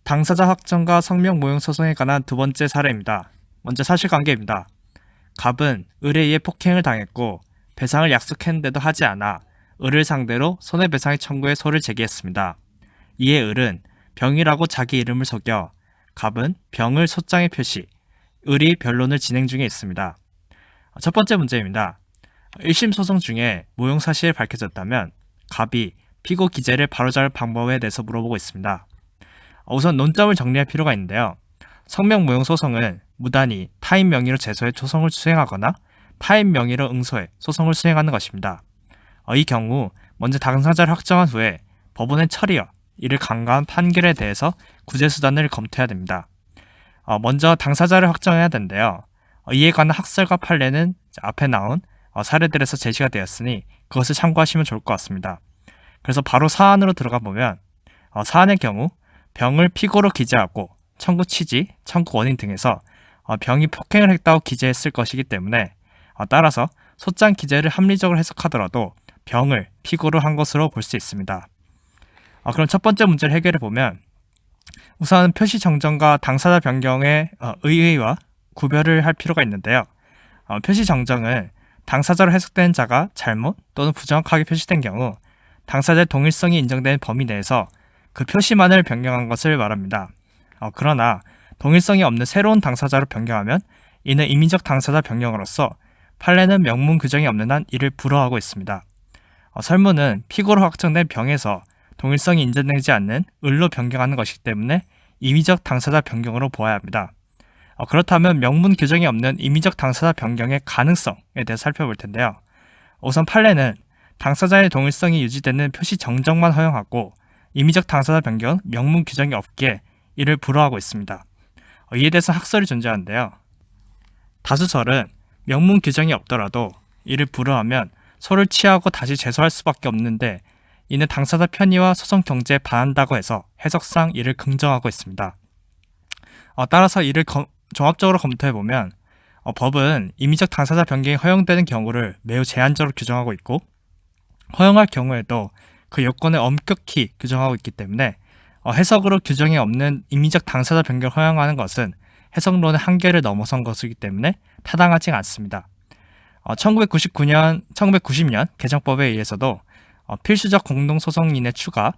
당사자 확정과 성명 모용 소송에 관한 두 번째 사례입니다. 먼저 사실관계입니다. 갑은 을에 의해 폭행을 당했고 배상을 약속했는데도 하지 않아 을을 상대로 손해배상의 청구에 소를 제기했습니다. 이에 을은 병이라고 자기 이름을 속여 갑은 병을 소장에 표시, 을이 변론을 진행 중에 있습니다. 첫 번째 문제입니다. 1심 소송 중에 모용 사실이 밝혀졌다면 갑이 피고 기재를 바로잡을 방법에 대해서 물어보고 있습니다. 우선 논점을 정리할 필요가 있는데요. 성명 모용 소송은 무단히 타인 명의로 제소해 소송을 수행하거나 타인 명의로 응소해 소송을 수행하는 것입니다. 이 경우 먼저 당사자를 확정한 후에 법원의 처리와 이를 간과한 판결에 대해서 구제수단을 검토해야 됩니다. 먼저 당사자를 확정해야 되는데요. 이에 관한 학설과 판례는 앞에 나온 사례들에서 제시가 되었으니 그것을 참고하시면 좋을 것 같습니다. 그래서 바로 사안으로 들어가 보면 사안의 경우 병을 피고로 기재하고 청구 취지, 청구 원인 등에서 병이 폭행을 했다고 기재했을 것이기 때문에 따라서 소장 기재를 합리적으로 해석하더라도 병을 피고로 한 것으로 볼 수 있습니다. 그럼 첫 번째 문제를 해결해 보면 우선 표시 정정과 당사자 변경의 의의와 구별을 할 필요가 있는데요. 표시 정정은 당사자로 해석되는 자가 잘못 또는 부정확하게 표시된 경우 당사자의 동일성이 인정되는 범위 내에서 그 표시만을 변경한 것을 말합니다. 그러나 동일성이 없는 새로운 당사자로 변경하면 이는 임의적 당사자 변경으로서 판례는 명문 규정이 없는 한 이를 불허하고 있습니다. 설문은 피고로 확정된 병에서 동일성이 인정되지 않는 을로 변경하는 것이기 때문에 임의적 당사자 변경으로 보아야 합니다. 그렇다면 명문 규정이 없는 임의적 당사자 변경의 가능성에 대해 살펴볼 텐데요. 우선 판례는 당사자의 동일성이 유지되는 표시 정정만 허용하고 임의적 당사자 변경은 명문 규정이 없기에 이를 불허하고 있습니다. 이에 대해서 학설이 존재하는데요. 다수설은 명문 규정이 없더라도 이를 불허하면 소를 취하고 다시 제소할 수밖에 없는데 이는 당사자 편의와 소송 경제에 반한다고 해서 해석상 이를 긍정하고 있습니다. 따라서 이를 종합적으로 검토해보면 법은 임의적 당사자 변경이 허용되는 경우를 매우 제한적으로 규정하고 있고 허용할 경우에도 그 요건을 엄격히 규정하고 있기 때문에 해석으로 규정이 없는 임의적 당사자 변경을 허용하는 것은 해석론의 한계를 넘어선 것이기 때문에 타당하지 않습니다. 1990년 개정법에 의해서도 필수적 공동소송인의 추가,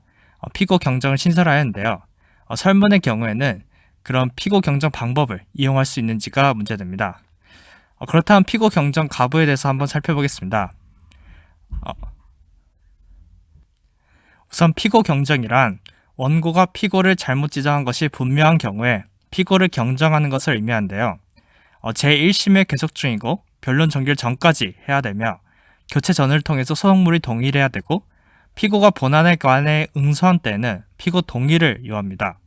피고 경정을 신설하였는데요. 설문의 경우에는 그런 피고 경정 방법을 이용할 수 있는지가 문제됩니다. 그렇다면 피고 경정 가부에 대해서 한번 살펴보겠습니다. 우선 피고 경정이란 원고가 피고를 잘못 지정한 것이 분명한 경우에 피고를 경정하는 것을 의미하는데요. 제1심의 계속 중이고 변론 종결 전까지 해야 되며 교체 전을 통해서 소송물이 동일해야 되고 피고가 본안에 관해 응소한 때에는 피고 동의를 요합니다.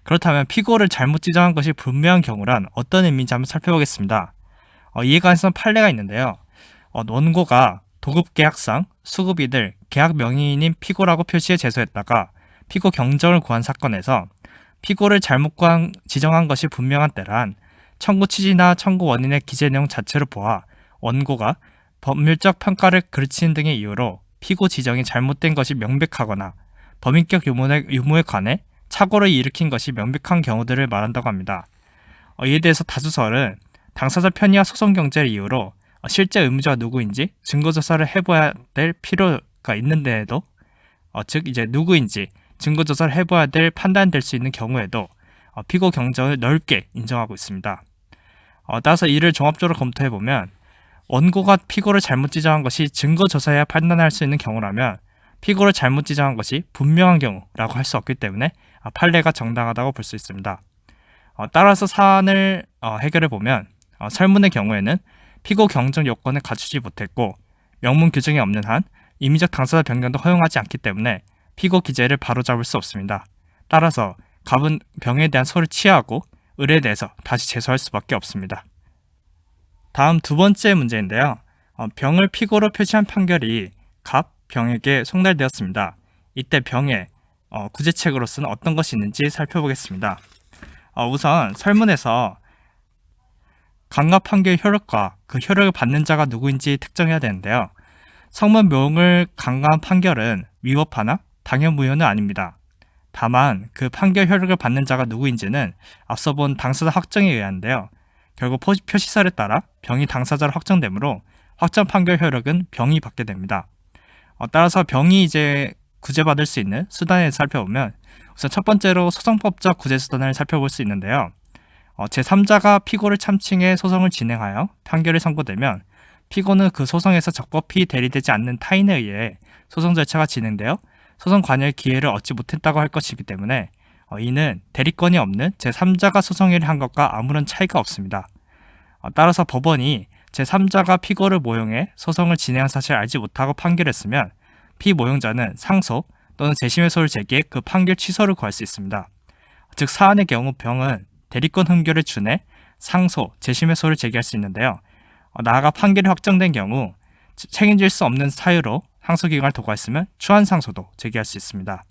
그렇다면 피고를 잘못 지정한 것이 분명한 경우란 어떤 의미인지 한번 살펴보겠습니다. 이에 관해서 판례가 있는데요. 원고가 도급계약상 수급인을 계약 명의인인 피고라고 표시해 제소했다가 피고 경정을 구한 사건에서 피고를 잘못 지정한 것이 분명한 때란 청구 취지나 청구 원인의 기재 내용 자체를 보아 원고가 법률적 평가를 그르치는 등의 이유로 피고 지정이 잘못된 것이 명백하거나 범인격 유무에 관해 착오를 일으킨 것이 명백한 경우들을 말한다고 합니다. 이에 대해서 다수설은 당사자 편의와 소송 경제를 이유로 실제 의무자가 누구인지 증거조사를 해봐야 될 필요가 있는데에도 즉 이제 누구인지 증거조사를 해봐야 될 판단될 수 있는 경우에도 피고 경정을 넓게 인정하고 있습니다. 따라서 이를 종합적으로 검토해보면 원고가 피고를 잘못 지정한 것이 증거조사해야 판단할 수 있는 경우라면 피고를 잘못 지정한 것이 분명한 경우라고 할 수 없기 때문에 판례가 정당하다고 볼 수 있습니다. 따라서 사안을 해결해보면 설문의 경우에는 피고 경정 요건을 갖추지 못했고 명문 규정이 없는 한 임의적 당사자 변경도 허용하지 않기 때문에 피고 기재를 바로잡을 수 없습니다. 따라서 갑은 병에 대한 소를 취하고 을에 대해서 다시 제소할 수밖에 없습니다. 다음 두 번째 문제인데요. 병을 피고로 표시한 판결이 갑, 병에게 송달되었습니다. 이때 병에 구제책으로서는 어떤 것이 있는지 살펴보겠습니다. 우선 설문에서 강압 판결 효력과 그 효력을 받는 자가 누구인지 특정해야 되는데요. 성문 모용을 강압한 판결은 위법하나 당연무효는 아닙니다. 다만 그 판결 효력을 받는 자가 누구인지는 앞서 본 당사자 확정에 의한데요. 결국 표시설에 따라 병이 당사자로 확정되므로 확정 판결 효력은 병이 받게 됩니다. 따라서 병이 이제 구제받을 수 있는 수단을 살펴보면 우선 첫 번째로 소송법적 구제 수단을 살펴볼 수 있는데요. 제3자가 피고를 참칭해 소송을 진행하여 판결이 선고되면 피고는 그 소송에서 적법히 대리되지 않는 타인에 의해 소송 절차가 진행되어 소송 관여의 기회를 얻지 못했다고 할 것이기 때문에 이는 대리권이 없는 제3자가 소송을 한 것과 아무런 차이가 없습니다. 따라서 법원이 제3자가 피고를 모용해 소송을 진행한 사실을 알지 못하고 판결했으면 피모용자는 상소 또는 재심의소를 제기해 그 판결 취소를 구할 수 있습니다. 즉 사안의 경우 병은 대리권 흥결을 준해 상소, 재심의소를 제기할 수 있는데요. 나아가 판결이 확정된 경우 책임질 수 없는 사유로 상소기간을 도과했으면 추한상소도 제기할 수 있습니다.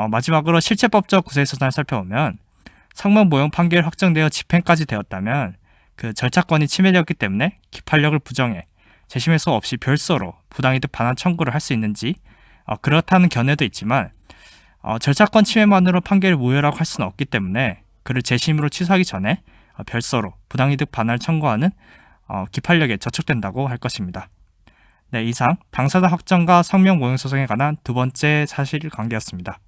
마지막으로 실체법적 구제소단을 살펴보면 성명모용 판결이 확정되어 집행까지 되었다면 그 절차권이 침해되었기 때문에 기판력을 부정해 재심의소 없이 별도로 부당이득 반환 청구를 할 수 있는지 그렇다는 견해도 있지만 절차권 침해만으로 판결을 무효라고 할 수는 없기 때문에 그를 재심으로 취소하기 전에 별도로 부당이득 반환을 청구하는 기판력에 저촉된다고 할 것입니다. 네, 이상 당사자 확정과 성명모용 소송에 관한 두 번째 사실관계였습니다.